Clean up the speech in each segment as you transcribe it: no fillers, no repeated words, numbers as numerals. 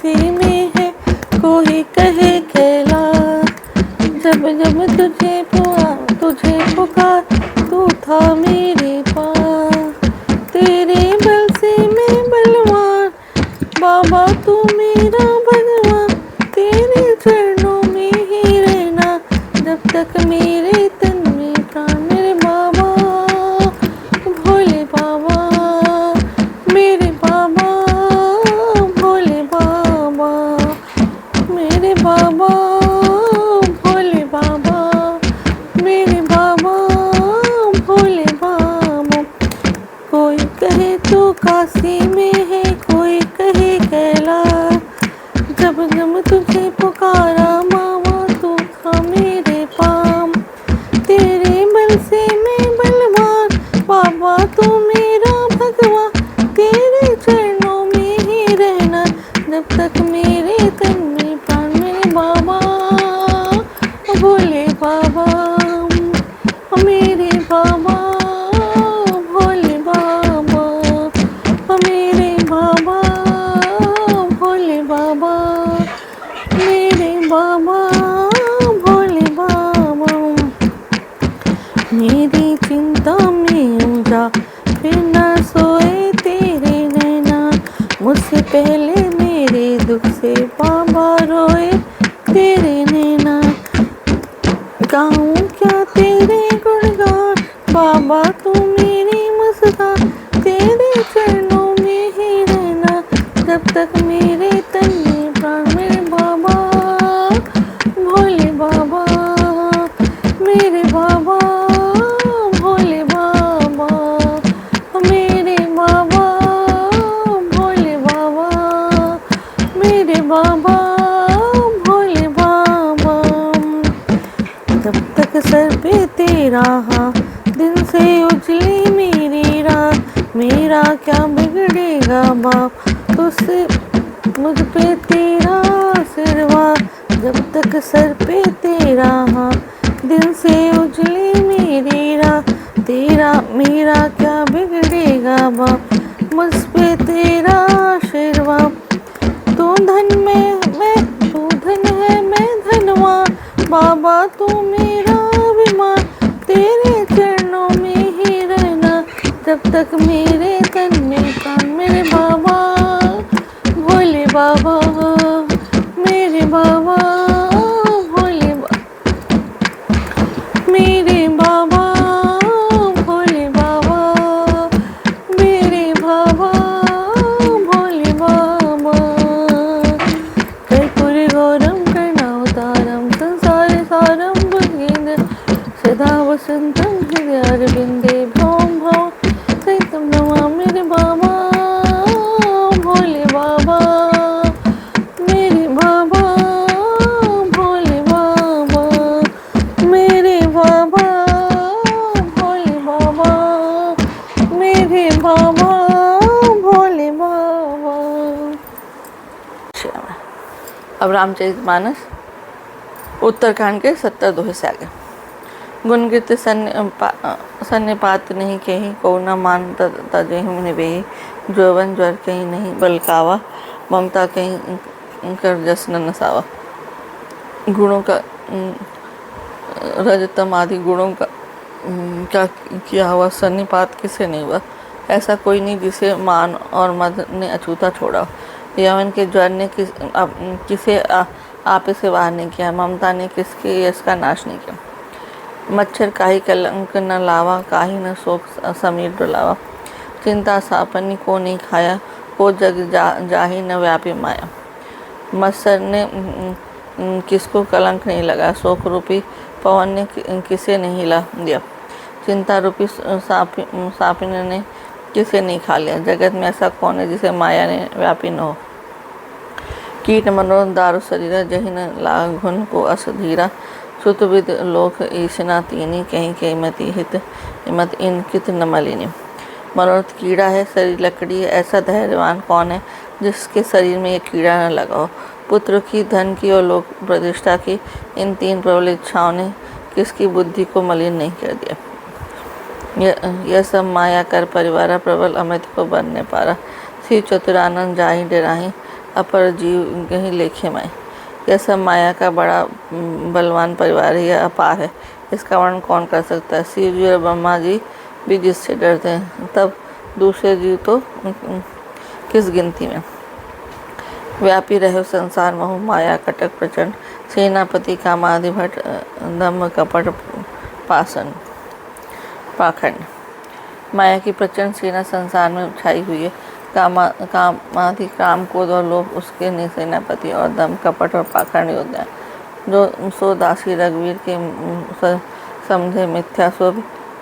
बरसी में है कोई कहे कैला। जब जब तुझे पुकार तू था मेरे पास। तेरे बरसी में बलवान बाबा तू मेरा भगवान। तेरे चरणों में ही रहना जब तक मेरे तन में प्राण। मेरे बाबा भोले बाबा, मेरे बाबा भोले बाबा, मेरे बाबा भोले बाबा, मेरे बाबा भोले बाबा। कोई कहे तो काशी में है कोई कहे कैलाश। जब जब तुझे पुकारा मामा तू था मेरे पाम। तेरे बल से मैं बलवान बाबा तू मेरा भगवान। तेरे चरणों में ही रहना जब तक मेरे तन में प्राण। मेरे बाबा भोले बाबा, मेरे बाबा भोले बाबा, मेरे बाबा भोले बाबा, मेरे बाबा भोले बाबा। मेरी चिंता में उलझा फिर न सोए तेरे नैना। मुझसे पहले मेरे दुख से बाबा रोए तेरे नैना। गाऊं क्या तेरे गुणगान बाबा तू मेरी मुस्कान। तेरे चरणों में ही रहना जब तक मेरे तन में प्राण। मेरे बाबा भोले बाबा, मेरे बाबा भोले बाबा, मेरे बाबा भोले बाबा, मेरे बाबा भोले बाबा। जब तक सर पे तेरा हाथ दिन से उजली मेरी रात। मेरा क्या बिगड़ेगा बाप तुझसे मुझ पे तेरा आशीर्वाद। जब तक सर पे तेरा हाथ दिन से उजली मेरी रात। तेरा मेरा क्या बिगड़ेगा बाप मुझ पे तेरा आशीर्वाद। तू धन में मैं तू धन है मैं धनवान बाबा तू मेरा अभिमान। तेरे चरणों में ही रहना जब तक मेरे तन में प्राण। मेरे बाबा भोले बाबा, मेरे बाबा भोले मेरे बाबा भोले बाबा, मेरे बाबा भोले बाबा। कर्पूरी गौरम कर्णावतारम संसार सारम भुजगेन्द्र सदा वसंतम हृदय अरविंदे भौम भौम सहितं नमामि। मेरे बाबा भोले बाबा, मेरे बाबा भोले बाबा, मेरे बाबा भोले बाबा, मेरे बाबा भोले बाबा। अब रामचरितमानस उत्तरकांड के 70 दोहे से आगे। गुण कीर्ति सन्निपात नहीं कही को न मान तजेहु निवेही। जोवन ज्वर कहीं नहीं बलकावा ममता कहीं कर जस न नसावा। गुणों का रजतम आदि गुणों का क्या किया हुआ सन्निपात किसे नहीं हुआ। ऐसा कोई नहीं जिसे मान और मद ने अछूता छोड़ा हो। यवन के ज्वर ने किसे आपे से वार नहीं किया। ममता ने किसके यश का नाश नहीं किया। मच्छर काहि कलंक न लावा काहि न शोक समीर डुलावा। चिंता सापनी को नहीं खाया को जग जाहि न व्यापी माया। मच्छर ने किसको कलंक नहीं लगा। शोक रूपी पवन ने किसे नहीं हिला दिया। चिंता रूपी सापिन ने किसे नहीं खा लिया। जगत में ऐसा कौन है जिसे माया ने व्यापी न हो। कीट मनोरथ दारु शरीर जहि न लाग घुन को अस धीरा। सुत विद लोक ईशना तीनी कहीं कहीं मति हित मत इन कित न मलिनी। मनोरथ कीड़ा है शरीर लकड़ी है। ऐसा धैर्यवान कौन है जिसके शरीर में ये कीड़ा न लगा हो। पुत्र की धन की और लोक प्रतिष्ठा की इन 3 प्रबल इच्छाओं ने किसकी बुद्धि को मलिन नहीं कर दिया। यह सब माया कर परिवार प्रबल अमित को बनने पारा। श्री चतुरानंद जाहि डराही अपर जीव कहीं लेखे में। यह सब माया का बड़ा बलवान परिवार है, यह अपार है, इसका वर्णन कौन कर सकता है। शिव जी और ब्रह्मा जी भी जिससे डरते हैं, तब दूसरे जीव तो किस गिनती में। व्यापी रहे संसार महु माया कटक प्रचंड, सेनापति कामादि भट्ट दम्भ कपट पाखंड। माया की प्रचंड सेना संसार में छाई हुई है। कामादि काम क्रोध और लोभ उसके सेनापति और दम कपट और पाखंड योद्धा है। जो सो दासी रघुवीर के समझे मिथ्या सो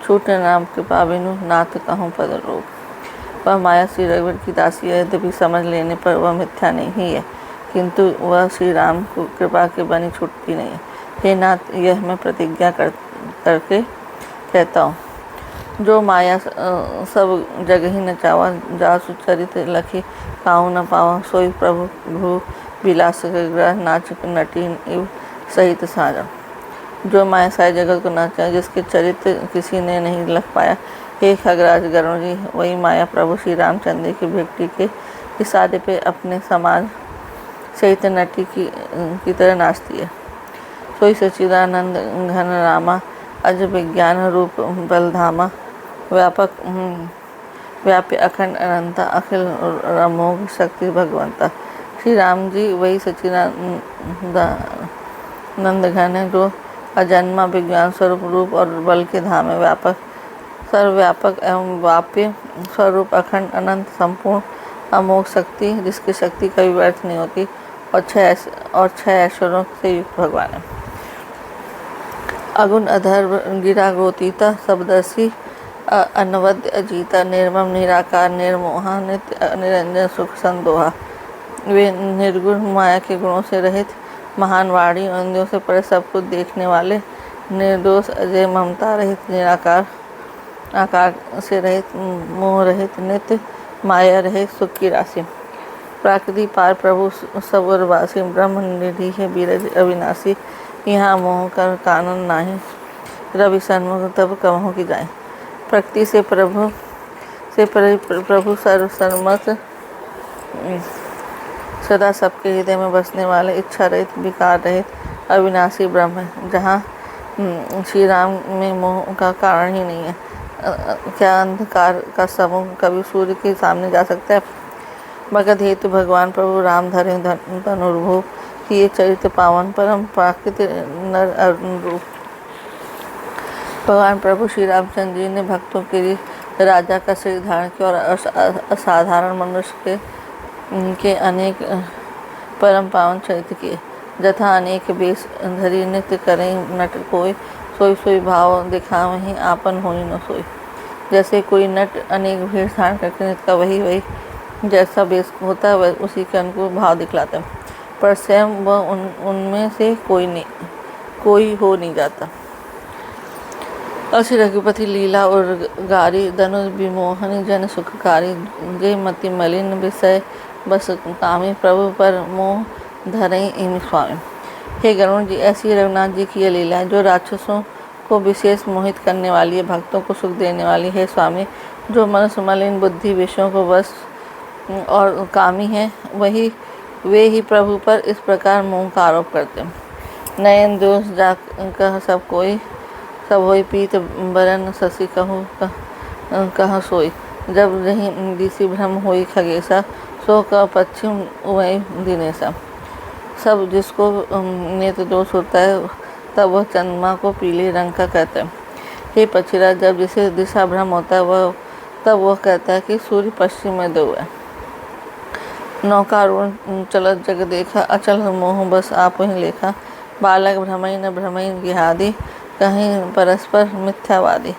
छूटे नाम कृपा बिनु नाथ कहूँ पद रोग। वह माया श्री रघुवीर की दासी है, यद्यपि समझ लेने पर वह मिथ्या नहीं है, किंतु वह श्री राम को कृपा के बनी छूटती नहीं है। हे नाथ, यह मैं प्रतिज्ञा करके कहता हूँ। जो माया सब जगह ही नचावा, जासु चरित लखी काहू न पावा, सोई प्रभु भ्रू विलास ग्रह नाच नटी इव सहित साजा। जो माया सारे जगत को नाचा, जिसके चरित्र किसी ने नहीं लख पाया, हे खगराज गरुण जी, वही माया प्रभु श्री रामचंद्र की भेटी के इशारे पे अपने समाज सहित नटी की तरह नाचती है। सोई सच्चिदानंद घन रामा, अज विज्ञान रूप बलधामा, व्याप्य अखंड अनंता, अखिल अमोघ शक्ति भगवंता। श्री राम जी वही सच्चिदानंद घन है, जो अजन्मा विज्ञान स्वरूप रूप और बल के धाम है। व्यापक सर्वव्यापक एवं व्याप्य स्वरूप, अखंड अनंत संपूर्ण अमोघ शक्ति, जिसकी शक्ति कभी व्यर्थ नहीं होती, और छह ऐश्वर्यों से युक्त भगवान है। अगुण अधर गिरा गोतीता, सबदर्शी अनवद्य अजीता, निर्मम निराकार निर्मोहा, नित्य निरंजन सुख संदोहा। वे निर्गुण माया के गुणों से रहित, महान वाणी इंद्रियों से परे, सब कुछ देखने वाले, निर्दोष अजय ममता रहित, निराकार आकार से रहित, मोह रहित, नित्य माया रहित, सुख की राशि। प्राकृति पार प्रभु सबुरवासी, ब्रह्म निधि है बीरज अविनाशी। यहाँ मोह कर कानन नाही, रवि सन्मुख तब कहूँ की जाए। प्रकृति से प्रभु सर्वसम्मत, सदा सबके हृदय में बसने वाले, इच्छा रहित, विकार रहित, अविनाशी ब्रह्म है। जहाँ श्री राम में मोह का कारण ही नहीं है। क्या अंधकार का समूह कभी सूर्य के सामने जा सकता है। भगत हेतु भगवान प्रभु राम धरे धनुर्भु, किए चरित्र पावन, परम प्राकृतिक नर अर्जुन रूप। भगवान प्रभु श्री रामचंद्र जी ने भक्तों के लिए राजा का शरीर धारण किया और असाधारण मनुष्य के अनेक परम पावन चरित्र किए। जथा अनेक वेश धरी नित्य करें नट कोई, सोई सोई भाव दिखावहीं आपन होई न सोई। जैसे कोई नट अनेक भेष धारण करके नृत्य का वही जैसा वेश होता है, वह उसी के अनुकूल भाव दिखलाता है, पर स्वयं वह उनमें से कोई हो नहीं जाता। असी रघुपति लीला और गारी, धनुष विमोहनी जन सुखकारी। जे मति मलिन विषय बस कामी, प्रभु पर मोह धरई इम स्वामी। हे गरुण जी, ऐसी रघुनाथ जी की यह लीला है जो राक्षसों को विशेष मोहित करने वाली है, भक्तों को सुख देने वाली है। स्वामी, जो मनुष्य मलिन बुद्धि विषयों को वश और कामी है, वे ही प्रभु पर इस प्रकार मोह का आरोप करते हैं। नयन दोष जा कह सब कोई, सब होई पीत बरन शशि कह सोई। जब रही दिसी भ्रम होई खगेशा, सो कह पश्चिम वही दिनेशा। सब जिसको नेत्र दोष होता है, तब वह चंद्रमा को पीले रंग का कहता है। हे पक्षीराज, जब जिसे दिशा भ्रम होता है, तब वह कहता है कि सूर्य पश्चिम में दो है। नौकारूढ़ चलत जग देखा, अचल मोह बस आप ही लेखा। बालक भ्रमई न भ्रमई गिहादी, कहीं परस्पर मिथ्यावादी।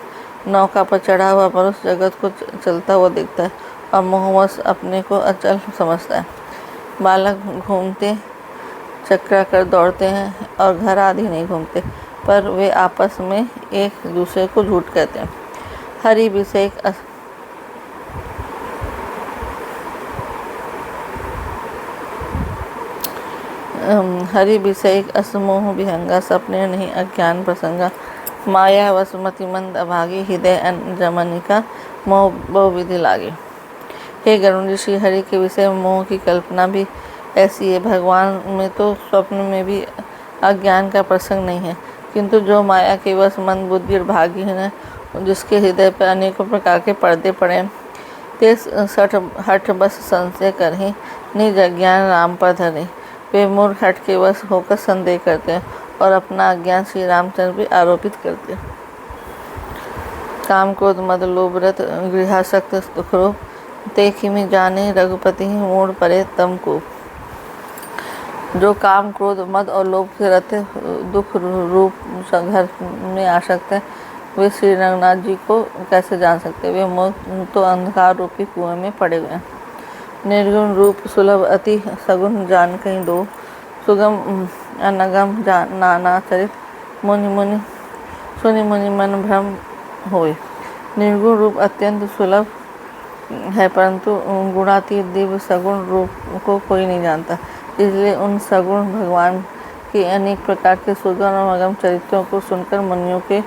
नौका पर चढ़ा हुआ मनुष्य जगत को चलता हुआ दिखता है और मोहवश अपने को अचल समझता है। बालक घूमते चक्रा कर दौड़ते हैं और घर आदि नहीं घूमते, पर वे आपस में एक दूसरे को झूठ कहते हैं। हरि विषयक असमोह विहंगा, सपने नहीं अज्ञान प्रसंगा। माया वसुमति मंद अभागी, हृदय जमनिका मोह बहुविधि लागे। हे गरुण जी, श्री हरि के विषय में मोह की कल्पना भी ऐसी है। भगवान में तो स्वप्न में भी अज्ञान का प्रसंग नहीं है, किंतु जो माया के वश मंद बुद्धि और भाग्यहीन है, जिसके हृदय पर अनेकों प्रकार के पर्दे पड़े, ते सठ हठ बस संशय करही, निज अज्ञान राम पर धरे। वे मूर्ख हठ के वश होकर संदेह करते हैं और अपना अज्ञान श्री रामचंद्र पर आरोपित करते हैं। काम क्रोध मद लोभ रत गृहासक्त दुखरो, ते खिमि जाने रघुपति मूड परे तम को। जो काम क्रोध मद और लोभ के रत दुख रूप घर में आसक्त है, वे श्री रंगनाथ जी को कैसे जान सकते? वे मूर्ख तो अंधकार रूपी कुएं में पड़े हुए हैं। निर्गुण रूप सुलभ अति सगुण जान कहीं दो, सुगम अनगम जान नाना चरित मुनि मुनि सुनि मुनि मन भ्रम होए। निर्गुण रूप अत्यंत सुलभ है, परंतु गुणातीत दिव्य सगुण रूप को कोई नहीं जानता। इसलिए उन सगुण भगवान के अनेक प्रकार के सुगम और अगम चरित्रों को सुनकर मुनियों के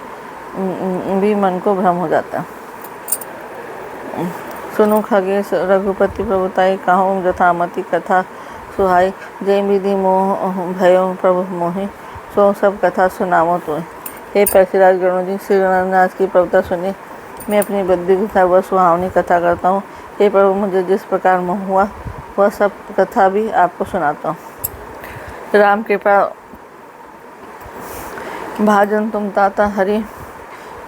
भी मन को भ्रम हो जाता। सुनो खगेश रघुपति प्रभुताई, कहूँ जथामति कथा सुहाई। जय विधि मोह भयो प्रभु मोहि, सो सब कथा सुनामो तो। हे पृथ्वीराज गणों जी, श्री रघुनाथ की प्रभुता सुनिए। मैं अपनी बुद्धि के साथ वह सुहावनी कथा करता हूँ। हे प्रभु, मुझे जिस प्रकार मोह हुआ वह सब कथा भी आपको सुनाता हूँ। राम कृपा भाजन तुम ताता हरि,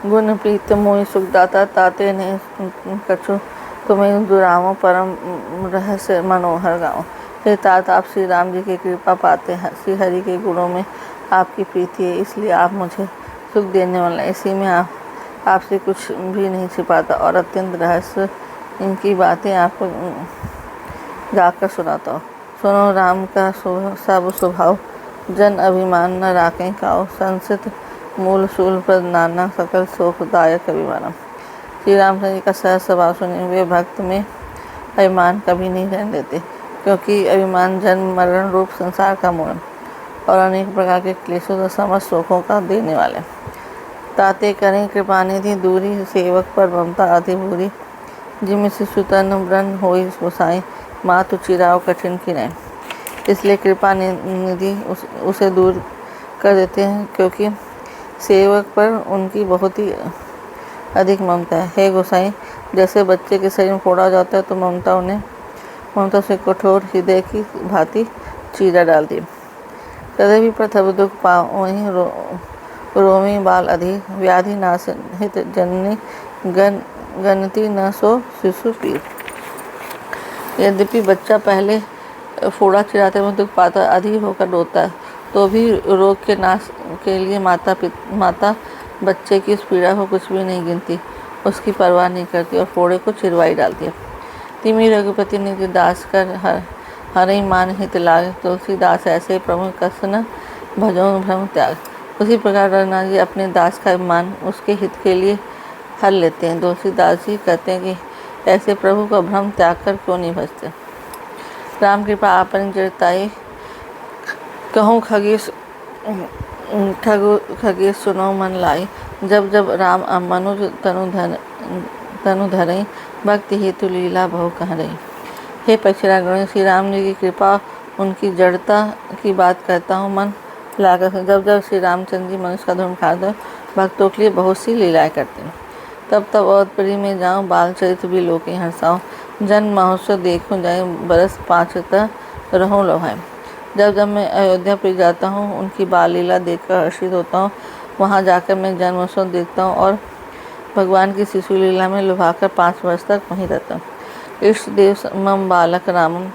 गुण प्रीत मोहि सुखदाता। ताते ने कछु तुम्हें दुरामो, परम रहस्य मनोहर गाँव। हे तात, आप श्री राम जी की कृपा पाते हैं। श्री हरि के गुणों में आपकी प्रीति है, इसलिए आप मुझे सुख देने वाला। इसी में आपसे कुछ भी नहीं छिपाता और अत्यंत रहस्य इनकी बातें आपको जाकर सुनाता हूँ। सुनो राम का सब स्वभाव, जन अभिमान न राखें काओ। संसित मूल शूल पद नाना, सकल शोकदायक अभिमानम। श्री रामचंद्र जी का सहज स्वभाव सुनिए। वे भक्त में अभिमान कभी नहीं रहने देते, क्योंकि अभिमान जन्म मरण रूप संसार का मूल और अनेक प्रकार के क्लेशों तथा समस्त सुखों का देने वाले। ताते करें कृपा निधि दूरी, सेवक पर ममता अति बुरी। जिम शिशु तन व्रण होई गोसाई, मातु चिराव कठिन की नहीं। इसलिए कृपा निधि उसे दूर कर देते हैं, क्योंकि सेवक पर उनकी बहुत ही अधिक ममता है। हे गोसाई, जैसे बच्चे के शरीर में फोड़ा जाता है तो ममता से कठोर हृदय की भांति चीरा डालती है। तदपि प्रथम दुख पाओ वहीं रोमी बाल अधिक, व्याधि नाश हित जननी गणती न सो शिशु पीर। यद्यपि बच्चा पहले फोड़ा चिराते में दुख पाता अधिक होकर रोता है, तो भी रोग के नाश के लिए माता बच्चे की इस पीड़ा को कुछ भी नहीं गिनती, उसकी परवाह नहीं करती और फोड़े को चिरवाई डालती है। तिमी रघुपति निज दास कर हरई मान हित लाग, तुलसीदास ऐसे प्रभु कसन भजो भ्रम त्याग। उसी प्रकार रघुनाथ जी अपने दास का अभिमान उसके हित के लिए हर लेते हैं। तुलसीदास जी कहते हैं कि ऐसे प्रभु का भ्रम त्याग कर क्यों नहीं भजते। राम कृपा आपन जड़ताई, कहूँ खगेश सुनो मन लाई। जब जब राम मनुज तनु धरई, भक्ति हेतु लीला बहु कह रही। हे पक्षीराज, श्री राम जी की कृपा उनकी जड़ता की बात कहता हूँ मन लाकर। जब जब श्री रामचंद्र जी मनुष्य का धर्म खाते भक्तों के लिए बहुत सी लीलाएँ करते हैं। तब तब अवधपुरी में जाऊँ, बाल चरित्र भी लोके हंसाऊँ। जन महोत्सव देखूँ जाए, बरस पाँचता रहूँ लोहाए। जब जब मैं अयोध्यापुरी जाता हूँ, उनकी बाल लीला देखकर हर्षित होता हूँ। वहाँ जाकर मैं जन्मोत्सव देखता हूँ और भगवान की शिशु लीला में लुभाकर 5 वर्ष तक वहीं रहता हूँ। इष्ट देव मम बालक रामम,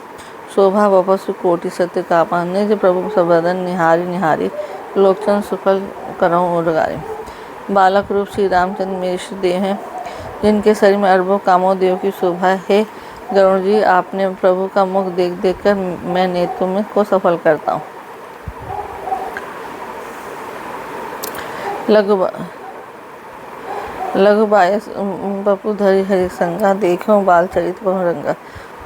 शोभा वपसु कोटि सत्य कापा। निज प्रभु सबदन निहारी निहारी, लोकचन सुफल करऊँ उदगारी। बालक रूप श्री रामचंद्र मेरे इष्ट देव हैं, जिनके शरीर में अरबों कामों देव की शोभा है। गरुड़ जी, आपने प्रभु का मुख देख देख कर मैं नेत्रों में को सफल करता हूँ। लघु बायस बपू धरी हरि संगा, देखो बाल चरित बहु रंगा।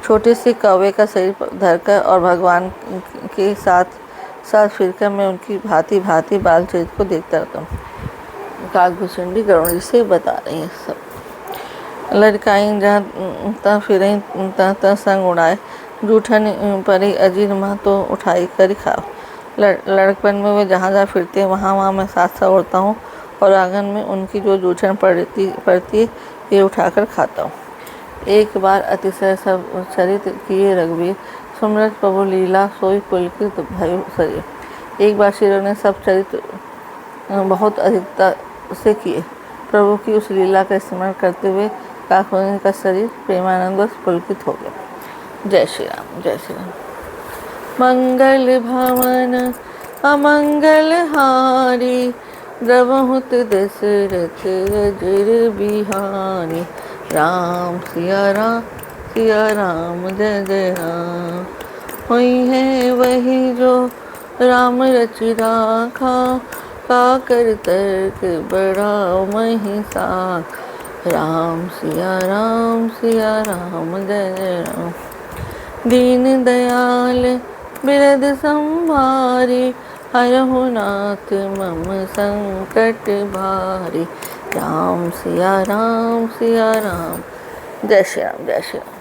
छोटे से कौवे का शरीर धरकर और भगवान के साथ फिरकर मैं उनकी भांति भांति बाल चरित को देखता रहता हूँ। काकभूषणी गरुड़ जी से बता रही है सब। लड़काई जहाँ तहाँ फिरें तहाँ तहाँ संग उड़ाए, जूठन परी अजीर माँ तो उठाई कर खाओ। लड़कपन में वे जहाँ जहाँ फिरते वहाँ वहाँ मैं साथ साथ उड़ता हूँ और आंगन में उनकी जो जूठन पड़ती है ये उठाकर खाता हूँ। एक बार अतिशय सब चरित किए रघुवीर, सुमरत प्रभु लीला सोई पुलकित भयो शरीर। एक बार श्री ने सब चरित बहुत अधिकता से किए। प्रभु की उस लीला का स्मरण करते हुए काकुनी का शरीर प्रेमानंद पुलकित हो गया। जय श्री राम, जय श्री राम। मंगल भवन अमंगल हारी, द्रवहुत दशरथ अजर बिहारी। राम सिया राम जय जय राम। हुई है वही जो राम रच राखा, काकर तर्क बड़ा महिषास। राम सिया राम जय जय राम। दीन दयाल बिरद संभारी, हरहु नाथ मम संकट भारी। राम सिया राम जय श्री राम, जय श्री राम।